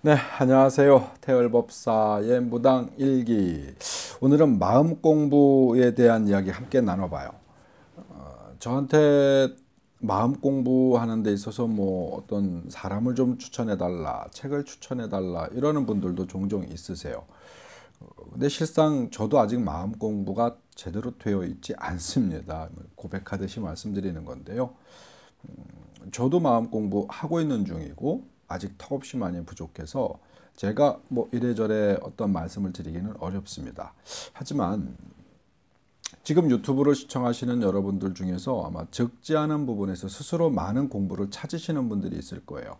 네, 안녕하세요. 태열법사의 무당일기. 오늘은 마음 공부에 대한 이야기 함께 나눠봐요. 저한테 마음 공부하는 데 있어서 뭐 어떤 사람을 좀 추천해달라, 책을 추천해달라 이러는 분들도 종종 있으세요. 근데 실상 저도 아직 마음 공부가 제대로 되어 있지 않습니다. 고백하듯이 말씀드리는 건데요. 저도 마음 공부하고 있는 중이고 아직 턱없이 많이 부족해서 제가 뭐 이래저래 어떤 말씀을 드리기는 어렵습니다. 하지만 지금 유튜브를 시청하시는 여러분들 중에서 아마 적지 않은 부분에서 스스로 많은 공부를 찾으시는 분들이 있을 거예요.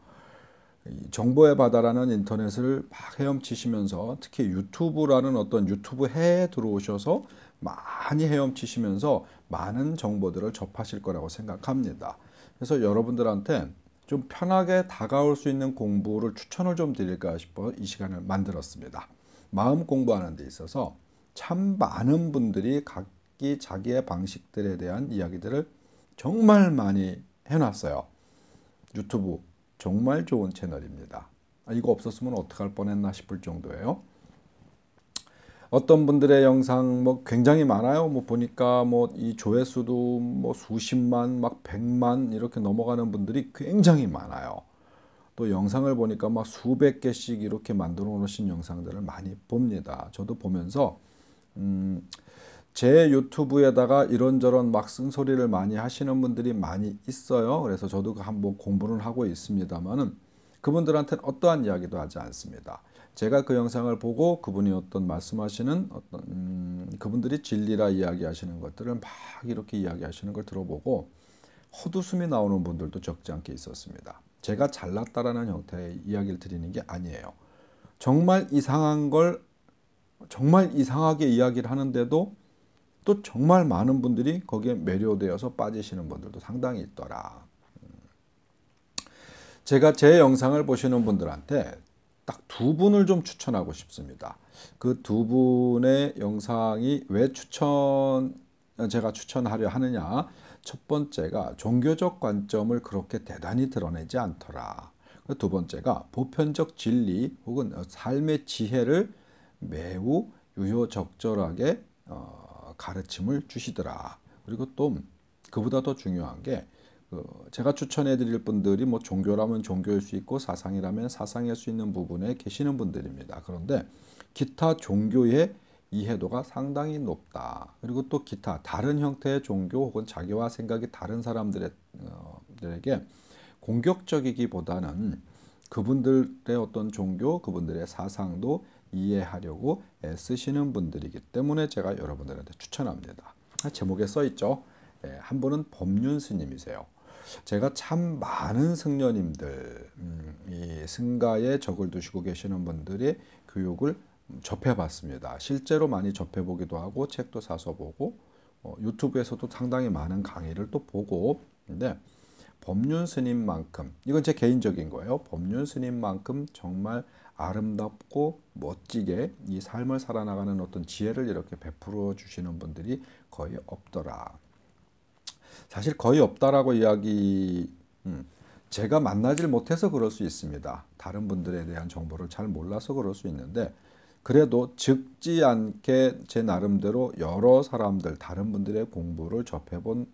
이 정보의 바다라는 인터넷을 막 헤엄치시면서 특히 유튜브라는 어떤 유튜브 해에 들어오셔서 많이 헤엄치시면서 많은 정보들을 접하실 거라고 생각합니다. 그래서 여러분들한테 좀 편하게 다가올 수 있는 공부를 추천을 좀 드릴까 싶어 이 시간을 만들었습니다. 마음 공부하는 데 있어서 참 많은 분들이 각기 자기의 방식들에 대한 이야기들을 정말 많이 해놨어요. 유튜브 정말 좋은 채널입니다. 이거 없었으면 어떡할 뻔했나 싶을 정도예요. 어떤 분들의 영상 뭐 굉장히 많아요. 뭐 보니까 뭐 이 조회수도 뭐 수십만, 막 100만 이렇게 넘어가는 분들이 굉장히 많아요. 또 영상을 보니까 막 수백 개씩 이렇게 만들어 놓으신 영상들을 많이 봅니다. 저도 보면서 제 유튜브에다가 이런저런 막 쓴소리를 많이 하시는 분들이 많이 있어요. 그래서 저도 한번 공부를 하고 있습니다만은 그분들한테는 어떠한 이야기도 하지 않습니다. 제가 그 영상을 보고 그분이 어떤 말씀하시는 어떤 그분들이 진리라 이야기하시는 것들을 막 이렇게 이야기하시는 걸 들어보고 헛웃음이 나오는 분들도 적지 않게 있었습니다. 제가 잘났다라는 형태의 이야기를 드리는 게 아니에요. 정말 이상한 걸 정말 이상하게 이야기를 하는데도 또 정말 많은 분들이 거기에 매료되어서 빠지시는 분들도 상당히 있더라. 제가 제 영상을 보시는 분들한테 딱 두 분을 좀 추천하고 싶습니다. 그 두 분의 영상이 왜 제가 추천하려 하느냐. 첫 번째가 종교적 관점을 그렇게 대단히 드러내지 않더라. 두 번째가 보편적 진리 혹은 삶의 지혜를 매우 유효적절하게 가르침을 주시더라. 그리고 또 그보다 더 중요한 게 제가 추천해 드릴 분들이 뭐 종교라면 종교일 수 있고 사상이라면 사상일 수 있는 부분에 계시는 분들입니다. 그런데 기타 종교의 이해도가 상당히 높다. 그리고 또 기타 다른 형태의 종교 혹은 자기와 생각이 다른 사람들에게 공격적이기보다는 그분들의 어떤 종교, 그분들의 사상도 이해하려고 애쓰시는 분들이기 때문에 제가 여러분들한테 추천합니다. 제목에 써 있죠. 한 분은 법륜 스님이세요. 제가 참 많은 승려님들, 이 승가에 적을 두시고 계시는 분들의 교육을 접해봤습니다. 실제로 많이 접해보기도 하고 책도 사서 보고 유튜브에서도 상당히 많은 강의를 또 보고 근데 법륜 스님만큼 이건 제 개인적인 거예요. 법륜 스님만큼 정말 아름답고 멋지게 이 삶을 살아나가는 어떤 지혜를 이렇게 베풀어 주시는 분들이 거의 없더라. 사실 거의 없다라고 제가 만나질 못해서 그럴 수 있습니다. 다른 분들에 대한 정보를 잘 몰라서 그럴 수 있는데 그래도 적지 않게 제 나름대로 여러 사람들 다른 분들의 공부를 접해본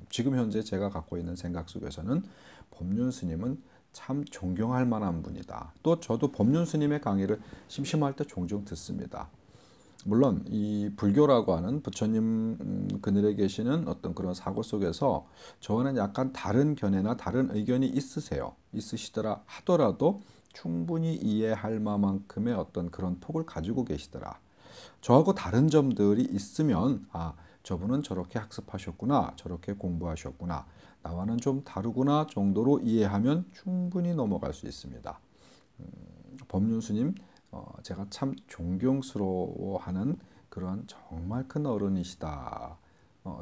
지금 현재 제가 갖고 있는 생각 속에서는 법륜 스님은 참 존경할 만한 분이다. 또 저도 법륜 스님의 강의를 심심할 때 종종 듣습니다. 물론 이 불교라고 하는 부처님 그늘에 계시는 어떤 그런 사고 속에서 저와는 약간 다른 견해나 다른 의견이 있으시더라 하더라도 충분히 이해할 만큼의 어떤 그런 폭을 가지고 계시더라. 저하고 다른 점들이 있으면 저분은 저렇게 학습하셨구나, 저렇게 공부하셨구나, 나와는 좀 다르구나 정도로 이해하면 충분히 넘어갈 수 있습니다. 법륜스님 제가 참 존경스러워하는 그런 정말 큰 어른이시다.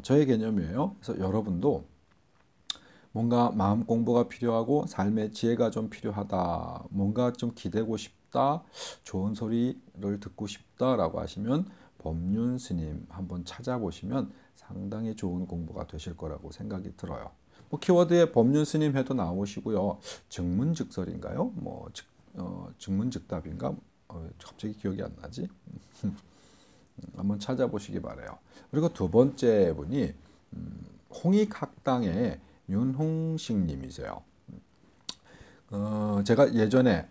저의 개념이에요. 그래서 여러분도 뭔가 마음 공부가 필요하고 삶의 지혜가 좀 필요하다. 뭔가 좀 기대고 싶다. 좋은 소리를 듣고 싶다라고 하시면 법륜 스님 한번 찾아보시면 상당히 좋은 공부가 되실 거라고 생각이 들어요. 뭐 키워드에 법륜 스님 해도 나오시고요. 증문즉설인가요? 증문즉답인가? 갑자기 기억이 안 나지? 한번 찾아보시기 바래요. 그리고 두 번째 분이 홍익학당의 윤홍식 님이세요. 제가 예전에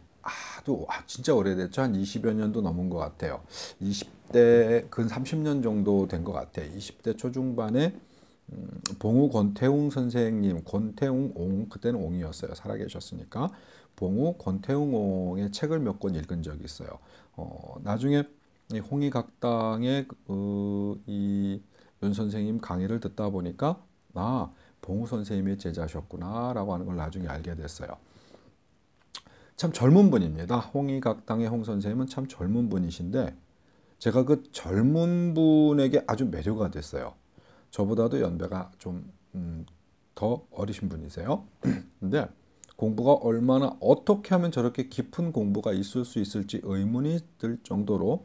진짜 오래됐죠. 한 20여 년도 넘은 것 같아요. 20대 근 30년 정도 된 것 같아요. 20대 초중반에 봉우 권태웅 선생님, 권태웅 옹, 그때는 옹이었어요. 살아계셨으니까. 봉우 권태웅 옹의 책을 몇 권 읽은 적이 있어요. 나중에 이 홍익학당의 이 윤 선생님 강의를 듣다 보니까 봉우 선생님의 제자셨구나라고 하는 걸 나중에 알게 됐어요. 참 젊은 분입니다. 홍익학당의 홍 선생님은 참 젊은 분이신데 제가 그 젊은 분에게 아주 매료가 됐어요. 저보다도 연배가 좀 더 어리신 분이세요. 근데 공부가 얼마나 어떻게 하면 저렇게 깊은 공부가 있을 수 있을지 의문이 들 정도로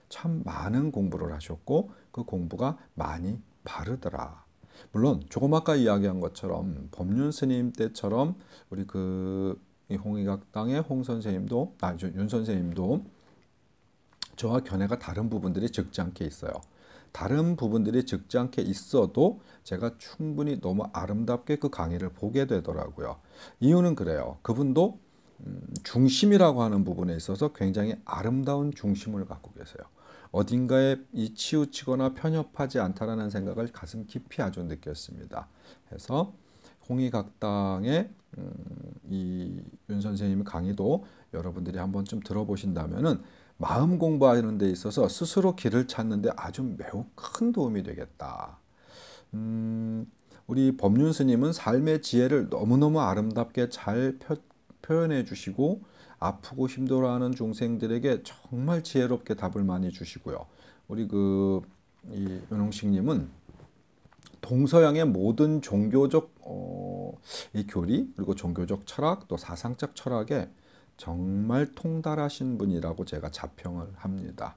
참 많은 공부를 하셨고 그 공부가 많이 바르더라. 물론 조금 아까 이야기한 것처럼 법륜 스님 때처럼 우리 이 홍익학당의 홍 선생님도 윤 선생님도 저와 견해가 다른 부분들이 적지 않게 있어요. 다른 부분들이 적지 않게 있어도 제가 충분히 너무 아름답게 그 강의를 보게 되더라고요. 이유는 그래요. 그분도 중심이라고 하는 부분에 있어서 굉장히 아름다운 중심을 갖고 계세요. 어딘가에 이 치우치거나 편협하지 않다라는 생각을 가슴 깊이 아주 느꼈습니다. 그래서 홍익학당의 이 윤 선생님 강의도 여러분들이 한 번쯤 들어보신다면은 마음 공부하는 데 있어서 스스로 길을 찾는 데 아주 매우 큰 도움이 되겠다. 우리 법륜 스님은 삶의 지혜를 너무너무 아름답게 잘 표현해 주시고 아프고 힘들어하는 중생들에게 정말 지혜롭게 답을 많이 주시고요. 우리 이 윤홍식님은 동서양의 모든 종교적 이 교리 그리고 종교적 철학 또 사상적 철학에 정말 통달하신 분이라고 제가 자평을 합니다.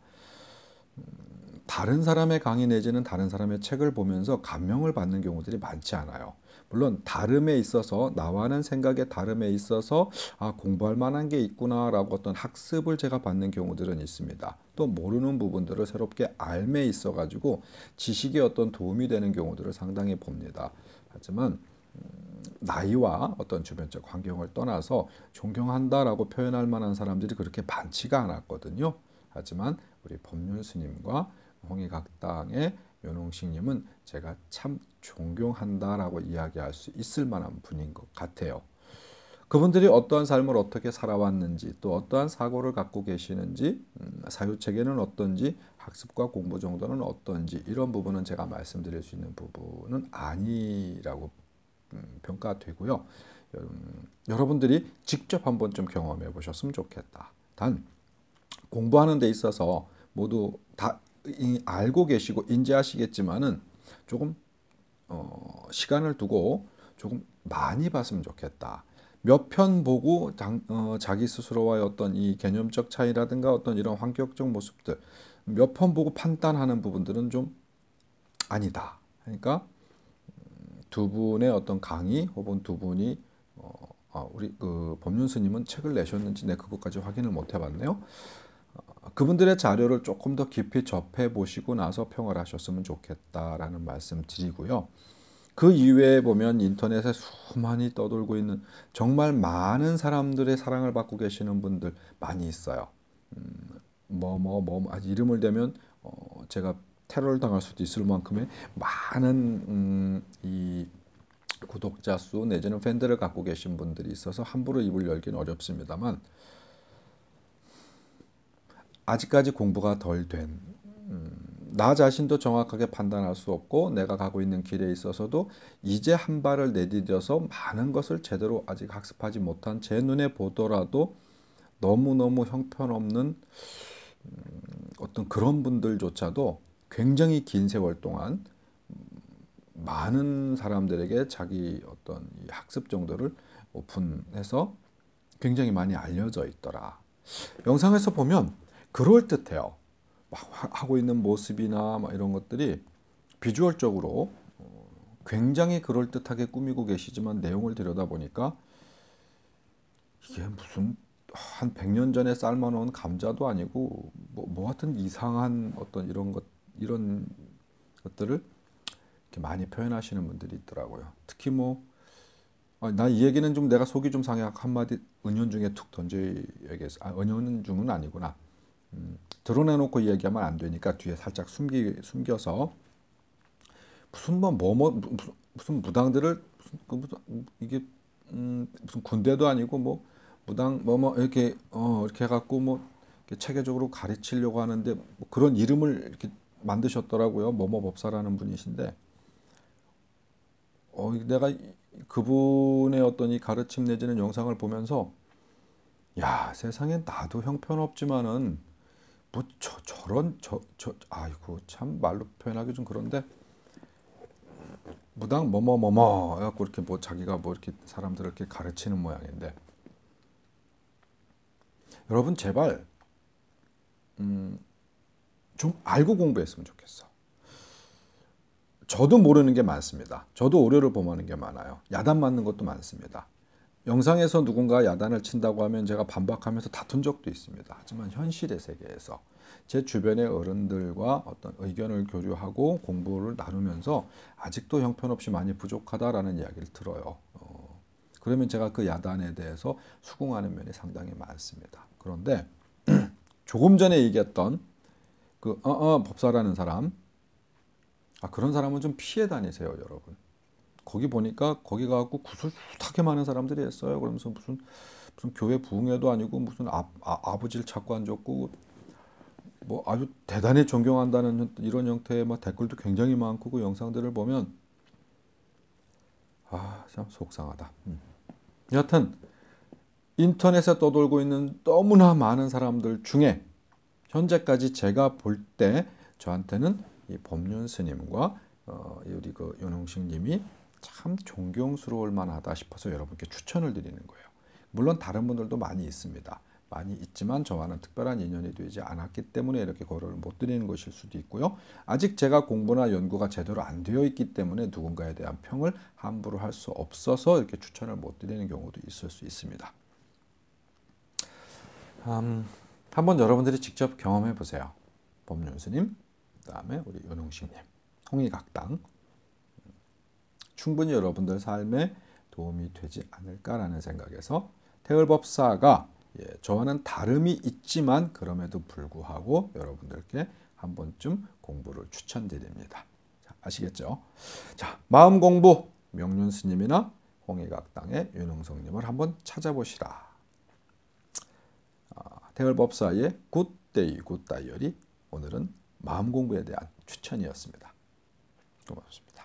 다른 사람의 강의 내지는 다른 사람의 책을 보면서 감명을 받는 경우들이 많지 않아요. 물론 다름에 있어서 나와는 생각의 다름에 있어서 공부할 만한 게 있구나라고 어떤 학습을 제가 받는 경우들은 있습니다. 또 모르는 부분들을 새롭게 알매 있어 가지고 지식에 어떤 도움이 되는 경우들을 상당히 봅니다. 하지만 나이와 어떤 주변적 환경을 떠나서 존경한다라고 표현할 만한 사람들이 그렇게 많지가 않았거든요. 하지만 우리 법륜 스님과 홍익학당의 윤홍식님은 제가 참 존경한다라고 이야기할 수 있을 만한 분인 것 같아요. 그분들이 어떠한 삶을 어떻게 살아왔는지 또 어떠한 사고를 갖고 계시는지 사유체계는 어떤지 학습과 공부 정도는 어떤지 이런 부분은 제가 말씀드릴 수 있는 부분은 아니라고 평가되고요. 여러분들이 직접 한번 좀 경험해 보셨으면 좋겠다. 단 공부하는 데 있어서 모두 다 알고 계시고 인지하시겠지만은 조금 시간을 두고 조금 많이 봤으면 좋겠다. 몇 편 보고 자기 스스로와의 어떤 이 개념적 차이라든가 어떤 이런 환경적 모습들 몇 편 보고 판단하는 부분들은 좀 아니다. 그러니까 두 분의 어떤 강의 혹은 두 분이 우리 법륜 스님은 책을 내셨는지 내 그것까지 확인을 못 해봤네요. 그분들의 자료를 조금 더 깊이 접해 보시고 나서 평을 하셨으면 좋겠다라는 말씀 드리고요. 그 이외에 보면 인터넷에 수많이 떠돌고 있는 정말 많은 사람들의 사랑을 받고 계시는 분들 많이 있어요. 이름을 대면 제가 테러를 당할 수도 있을 만큼의 많은 이 구독자 수 내지는 팬들을 갖고 계신 분들이 있어서 함부로 입을 열기는 어렵습니다만 아직까지 공부가 덜 된 나 자신도 정확하게 판단할 수 없고 내가 가고 있는 길에 있어서도 이제 한 발을 내디뎌서 많은 것을 제대로 아직 학습하지 못한 제 눈에 보더라도 너무너무 형편없는 어떤 그런 분들조차도 굉장히 긴 세월 동안 많은 사람들에게 자기 어떤 이 학습 정도를 오픈해서 굉장히 많이 알려져 있더라. 영상에서 보면 그럴듯해요. 막 하고 있는 모습이나 막 이런 것들이 비주얼적으로 굉장히 그럴듯하게 꾸미고 계시지만 내용을 들여다보니까 이게 무슨 한 100년 전에 삶아놓은 감자도 아니고 뭐 하여튼 이상한 어떤 이런 것들을 이렇게 많이 표현하시는 분들이 있더라고요. 특히 뭐 나 이 얘기는 좀 내가 속이 좀 상해 한마디 은연중에 툭 던져야겠어. 은연중은 아니구나. 드러내놓고 얘기하면 안 되니까 뒤에 살짝 숨겨서 무슨 무당들을 이게 무슨 군대도 아니고 뭐 무당 이렇게 해갖고 뭐 이렇게 체계적으로 가르치려고 하는데 뭐 그런 이름을 이렇게 만드셨더라고요. 법사라는 분이신데 내가 그분의 어떤 이 가르침 내지는 영상을 보면서 야, 세상에 나도 형편없지만은 뭐 아이고 참 말로 표현하기 좀 그런데 무당 뭐뭐뭐뭐 해갖고 이렇게 뭐 자기가 뭐 이렇게 사람들을 이렇게 가르치는 모양인데 여러분 제발 좀 알고 공부했으면 좋겠어. 저도 모르는 게 많습니다. 저도 오류를 범하는 게 많아요. 야단 맞는 것도 많습니다. 영상에서 누군가 야단을 친다고 하면 제가 반박하면서 다툰 적도 있습니다. 하지만 현실의 세계에서 제 주변의 어른들과 어떤 의견을 교류하고 공부를 나누면서 아직도 형편없이 많이 부족하다라는 이야기를 들어요. 그러면 제가 그 야단에 대해서 수긍하는 면이 상당히 많습니다. 그런데 조금 전에 얘기했던 그 법사라는 사람, 그런 사람은 좀 피해 다니세요, 여러분. 거기 보니까 거기 가고 구슬수탁에 많은 사람들이 했어요. 그러면서 무슨 교회 부흥회도 아니고 무슨 아버지를 찾고 앉았고 뭐 아주 대단히 존경한다는 이런 형태의 막 댓글도 굉장히 많고 그 영상들을 보면 참 속상하다. 여하튼 인터넷에 떠돌고 있는 너무나 많은 사람들 중에 현재까지 제가 볼 때 저한테는 이 법륜 스님과 우리 그 윤홍식 님이 참 존경스러울 만하다 싶어서 여러분께 추천을 드리는 거예요. 물론 다른 분들도 많이 있습니다. 많이 있지만 저와는 특별한 인연이 되지 않았기 때문에 이렇게 거론을 못 드리는 것일 수도 있고요. 아직 제가 공부나 연구가 제대로 안 되어 있기 때문에 누군가에 대한 평을 함부로 할 수 없어서 이렇게 추천을 못 드리는 경우도 있을 수 있습니다. 한번 여러분들이 직접 경험해 보세요. 법륜 스님, 그다음에 우리 윤홍식 님, 홍익학당. 충분히 여러분들 삶에 도움이 되지 않을까라는 생각에서 태을법사가 저와는 다름이 있지만 그럼에도 불구하고 여러분들께 한 번쯤 공부를 추천드립니다. 자, 아시겠죠? 자, 마음 공부 명륜 스님이나 홍익학당의 윤홍성님을 한번 찾아보시라. 태을법사의 굿데이 굿다이어리, 오늘은 마음 공부에 대한 추천이었습니다. 고맙습니다.